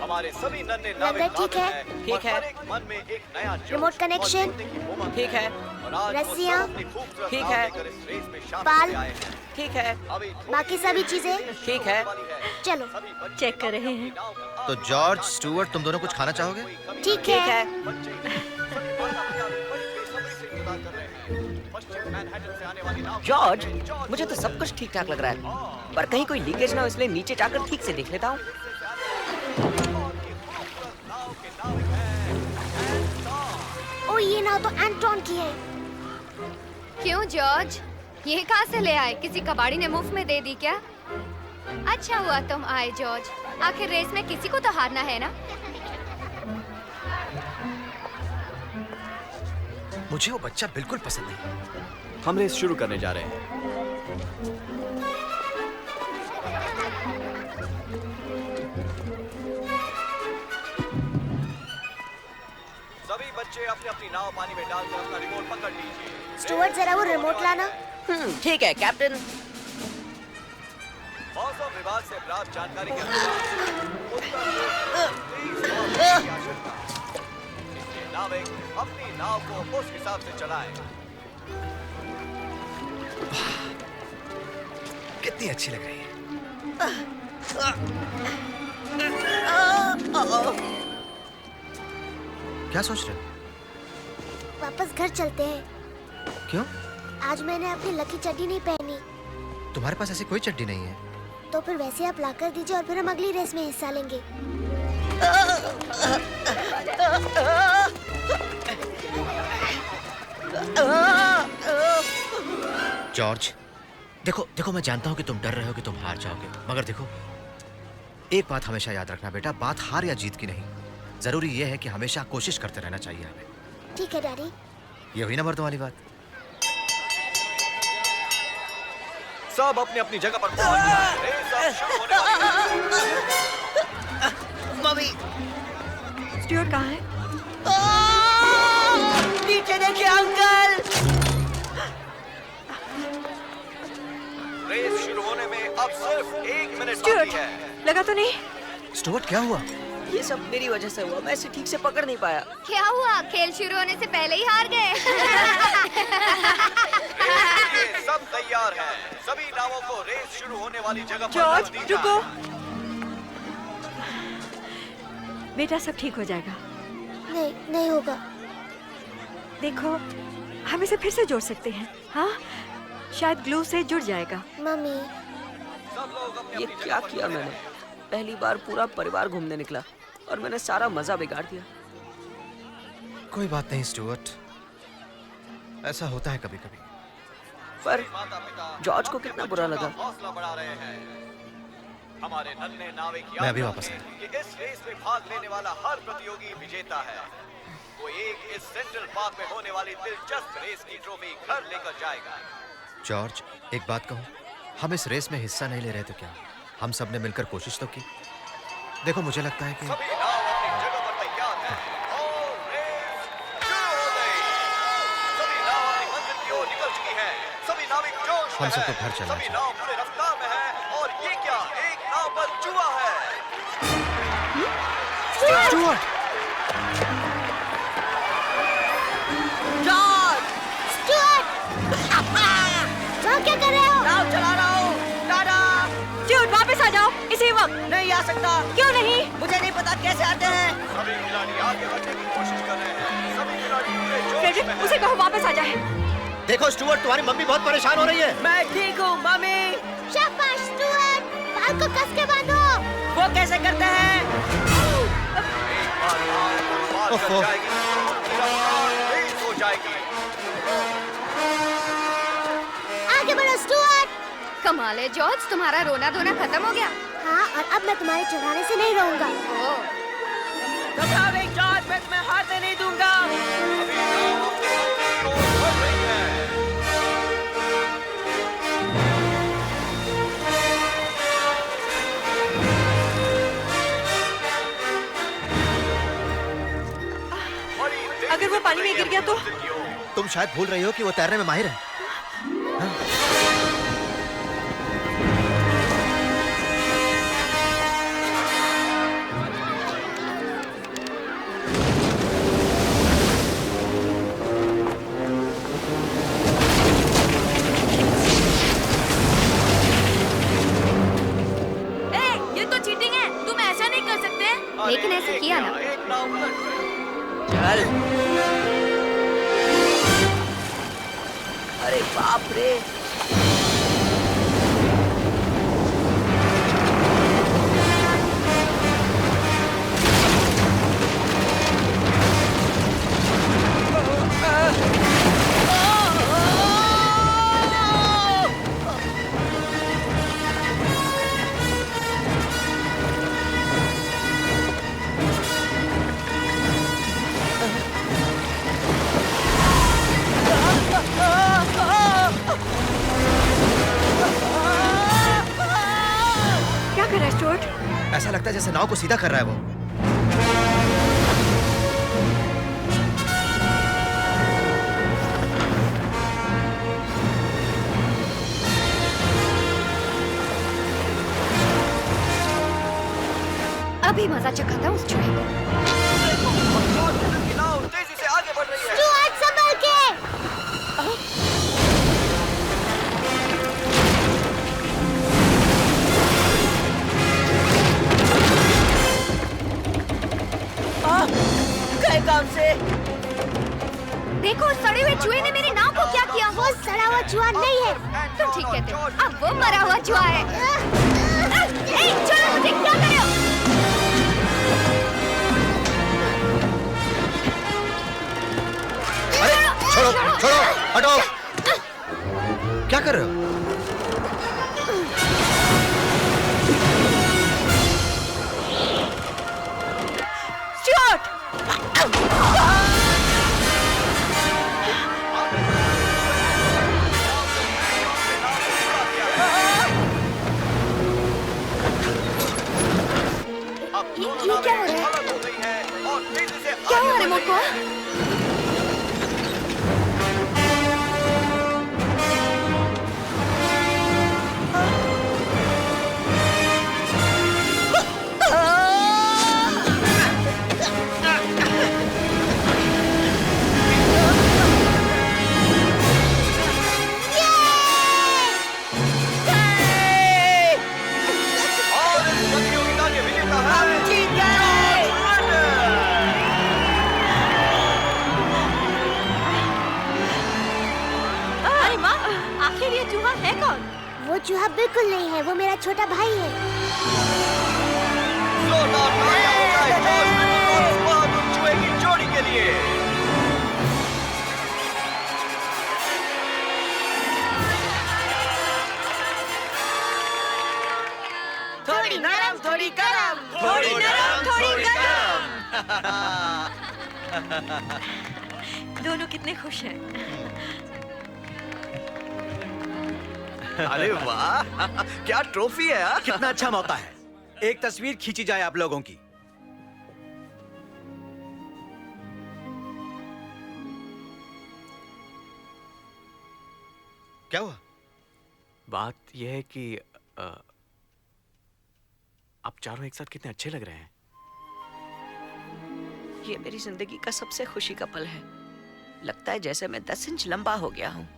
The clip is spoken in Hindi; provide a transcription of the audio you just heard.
हमारे सभी नन्हे नंबर ठीक है। ठीक है। मन में एक नया रिमोट कनेक्शन ठीक है। रस्सियाँ ठीक है। बाल ठीक है। बाकी सभी चीजें ठीक है। चलो चेक कर रहे हैं। तो जॉर्ज, स्टुअर्ट, तुम दोनों कुछ खाना चाहोगे? ठीक ठीक है। है। जॉर्ज, मुझे तो सब कुछ ठीक ठाक लग रहा है, पर कहीं कोई लीकेज ना हो, इसलिए नीचे जाकर ठीक से देख लेता हूँ। ओ ये नाव तो एंटोन की है। क्यों जॉर्ज, ये कहाँ से ले आए? किसी कबाड़ी ने मुफ्त में दे दी क्या? अच्छा हुआ तुम आए जॉर्ज, आखिर रेस में किसी को तो हारना है ना। मुझे वो बच्चा बिल्कुल पसंद नहीं। हम रेस शुरू करने जा रहे हैं। सभी बच्चे अपनी अपनी नाव पानी में डालकर अपना रिमोट पकड़ लीजिए। स्टुअर्ट जरा वो रिमोट लाना। ठीक है कैप्टन। मौसम विभाग से प्राप्त जानकारी के अनुसार इसलिए नाविक अपनी नाव को उस हिसाब से चलाएं। कितनी अच्छी लग रही है। क्या सोच रहे हो? वापस घर चलते हैं। क्यों? आज मैंने अपनी लकी चड्डी नहीं पहनी। तुम्हारे पास ऐसी कोई चड्डी नहीं है। तो फिर वैसे आप ला कर दीजिए और फिर हम अगली रेस में हिस्सा लेंगे। जॉर्ज, देखो देखो, मैं जानता हूँ कि तुम डर रहे हो कि तुम हार जाओगे, मगर देखो, एक बात हमेशा याद रखना बेटा, बात हार या जीत की नहीं, जरूरी यह है कि हमेशा कोशिश करते रहना चाहिए हमें। ठीक है डैडी। ये हुई ना मर्दों वाली बात। सब अपनी अपनी जगह पर पहुंच जाएं। रेस अब शुरू होने वाली है। मम्मी, स्टुअर्ट कहाँ है? नीचे देखिए अंकल। रेस शुरू होने में अब सिर्फ 1 मिनट स्टुअर्ट, बाकी है। लगा तो नहीं? स्टुअर्ट, क्या हुआ? ये सब मेरी वजह से हुआ, मैं इसे ठीक से पकड़ नहीं पाया। क्या हुआ? खेल शुरू होने से पहले ही हार गए। सब तैयार हैं। सभी नावों को रेस शुरू होने वाली जगह पर जॉर्ज, दी रुको। जाए। बेटा सब ठीक हो जाएगा। नहीं, नहीं होगा। देखो, हम इसे फिर से जोड़ सकते हैं। हाँ, शायद ग्लू से जुड़ जाएगा। मम्मी, सब लोग अपनी ये अपनी क्या जगह पर किया खड़े मैंने? हैं। पहली बार पूरा परिवार घूमने निकला और मैंने सारा मजा बिगाड़ दिया। कोई बात नहीं स्टुअर्ट, ऐसा होता है कभी कभी। पर माता-पिता जॉर्ज को अपने कितना बच्चों बुरा का लगा। हौसला बढ़ा रहे हैं। हमारे नन्हे नाविक मैं अभी याद वापस रखें कि इस रेस में भाग लेने वाला हर प्रतियोगी विजेता है। वो एक इस सेंट्रल पार्क में होने वाली दिलचस्प रेस की ट्रॉफी घर लेकर जाएगा। जॉर्ज, एक बात कहूँ, हम इस रेस में हिस्सा नहीं ले रहे तो क्या, हम सब ने मिलकर कोशिश तो की। देखो, मुझे लगता है कि सभी नाव अपनी जगह पर तैयार हैं और रेस शुरू हो गई। सभी नाव अपनी मंजिल की ओर निकल चुकी हैं। सभी नाविक जोश में हम सबको हैं। घर चलना सभी चाहिए। नाव पूरे रफ्तार में हैं और ये क्या, एक नाव पर जुआ है। स्टुअर्ट! George, Stuart! वहाँ क्या कर रहे हो? नाव चला रहा हूँ। टाटा। स्टुअर्ट, वापस आ जाओ इसी वक्त। नहीं आ सकता। क्यों नहीं? मुझे नहीं पता कैसे आते हैं। सभी खिलाड़ी आगे बढ़ने की कोशिश कर रहे हैं। सभी खिलाड़ी पूरे जोश में फ्रेडरिक, हैं। उसे कहो वापस आ जाए। देखो स्टुअर्ट, तुम्हारी मम्मी बहुत परेशान हो रही है। मैं ठीक हूँ मम्मी। शाबाश स्टुअर्ट! बाल को कस के बांधो। वो कैसे करते हैं? बार चल ओफो। जाएगी, रफ्तार तेज हो जाएगी। आगे बढ़ो स्टुअर्ट। कमाल है जॉर्ज, तुम्हारा रोना धोना खत्म हो गया। हाँ, और अब मैं तुम्हारे चढ़ाने से नहीं रहूंगा। ओह, घबराओ नहीं जॉर्ज, मैं तुम्हें हारने नहीं दूंगा। अभी नाव अपने मंजिल की ओर बढ़ रही है। बड़ी तेजी अगर वो से पानी में बढ़ रही गिर गया है तो? मंजिल की ओर। तुम शायद भूल रही हो कि वो तैरने में माहिर है। लेकिन ऐसे किया ना। एक नाव उलट गई। चल। अरे बाप रे। क्या कर रहा है स्टुअर्ट? ऐसा लगता है जैसे नाव को सीधा कर रहा है वो। अभी मजा चखाता हूँ उस चूहे को। की नाव तेजी से आगे बढ़ रही है। स्टुअर्ट संभल के। गए काम से। देखो उस सड़े हुए चूहे ने मेरी नाव को क्या किया। वो सड़ा हुआ चूहा नहीं है। तुम ठीक कहते हो, अब वो मरा हुआ चूहा है। ए, छोड़ो मुझे, क्या कर रहे हो? अरे छोड़ो छोड़ो हटो। क्या कर रहे हो? स्टुअर्ट! ये क्या हो रहा है? अलग हो गई है और तेजी से क्या आगे हुआ बढ़ रिमोट रही को? है। और इस प्रतियोगिता के विजेता है जीत गए। अरे माँ, आखिर ये चूहा है कौन? वो चूहा बिल्कुल नहीं है, वो मेरा छोटा भाई है। जोरदार तालियां हो जाए जॉर्ज मिटल और उस बहादुर चूहे की जोड़ी के लिए। थोड़ी नरम थोड़ी गरम, थोड़ी नरम थोड़ी गरम। दोनों कितने खुश हैं। अरे वाह, क्या ट्रॉफी है यार। कितना अच्छा मौका है, एक तस्वीर खींची जाए आप लोगों की। क्या हुआ? बात यह है कि आप चारों एक साथ कितने अच्छे लग रहे हैं। ये मेरी जिंदगी का सबसे खुशी का पल है। लगता है जैसे मैं 10 इंच लंबा हो गया हूँ।